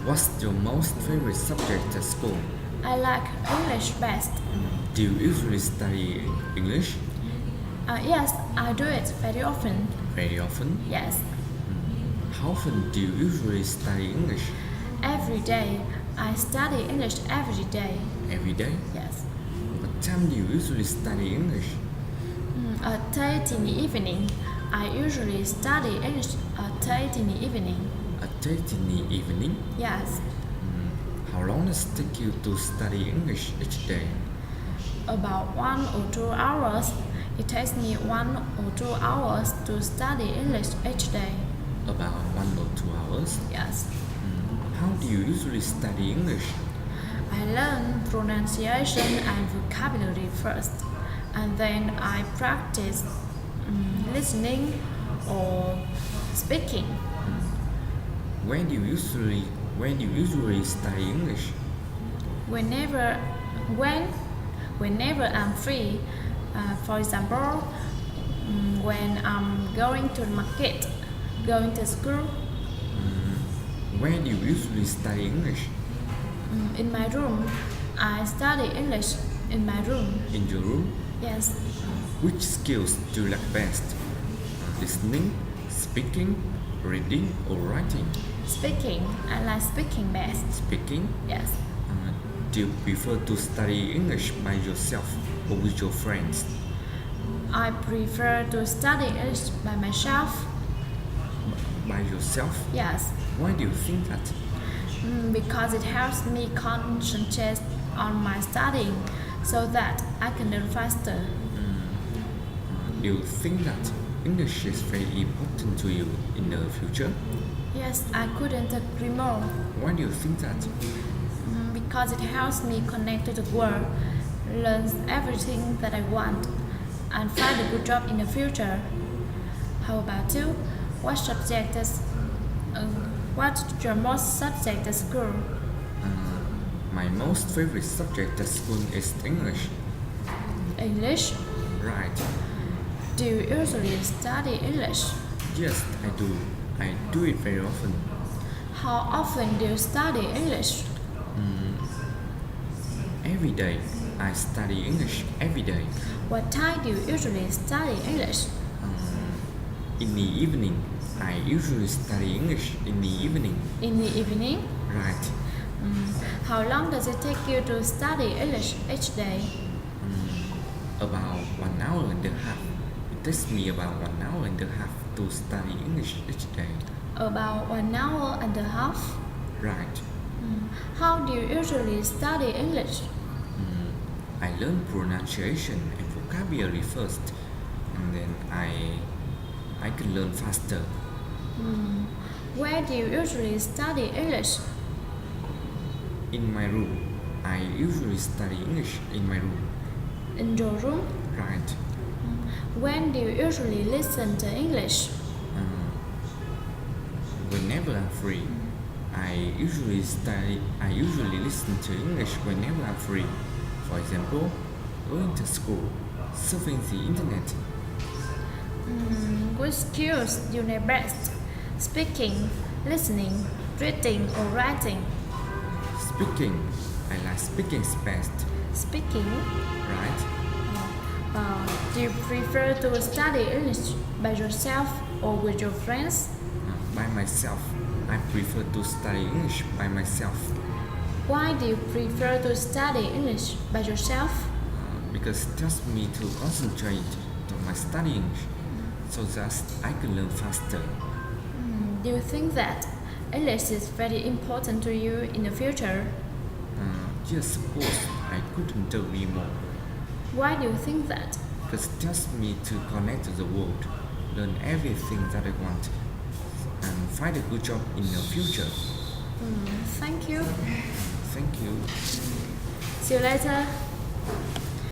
What's your most favorite subject at school? I like English best. Do you usually study English Yes, I do it very often. very often? Yes, How often do you usually study English? every day. I study English every day. Every day? Yes. What time do you usually study English? At 8 in the evening. I usually study English at 8 in the evening. At 8 in the evening? Yes, How long does it take you to study English each day? about 1 or 2 hours. It takes me 1 or 2 hours to study English each day. About 1 or 2 hours? Yes. How do you usually study English? I learn pronunciation and vocabulary first, and then I practice listening or speaking. When do you usually study English? Whenever I'm free. For example, when I'm going to the market, going to school. Where do you usually study English? In my room, I study English in my room. In your room? Yes. Which skills do you like best? Listening, speaking, reading, or writing? Speaking. I like speaking best. Speaking? Yes. Do you prefer to study English by yourself or with your friends? I prefer to study English by myself. By yourself? Yes. Why do you think that? Because it helps me concentrate on my studying so that I can learn faster. Do you think that English is very important to you in the future? Yes, I couldn't agree more. Why do you think that? Because it helps me connect to the world, learn everything that I want, and find a good job in the future. How about you? What's your most subject at school? My most favorite subject at school is English. English? Right. Do you usually study English? Yes, I do. I do it very often. How often do you study English? Every day. I study English every day. What time do you usually study English? In the evening. I usually study English in the evening. In the evening? Right. How long does it take you to study English each day? About 1 hour and a half. It takes me about 1 hour and a half to study English each day. About 1 hour and a half? Right. How do you usually study English? I learn pronunciation and vocabulary first, and then I can learn faster. Where do you usually study English? In my room. I usually study English in my room. In your room? Right. When do you usually listen to English? Whenever I'm free. I usually listen to English whenever I'm free. For example, going to school, surfing the internet. Which skills do you know best? Speaking, listening, reading, or writing? Speaking. I like speaking best. Speaking? Right. Do you prefer to study English by yourself or with your friends? By myself. I prefer to study English by myself. Why do you prefer to study English by yourself? Because it helps me to concentrate on my studying so that I can learn faster. Do you think that English is very important to you in the future? Yes, of course, I couldn't agree more. Why do you think that? Because it helps me to connect to the world, learn everything that I want, and find a good job in the future. Thank you. Thank you. See you later.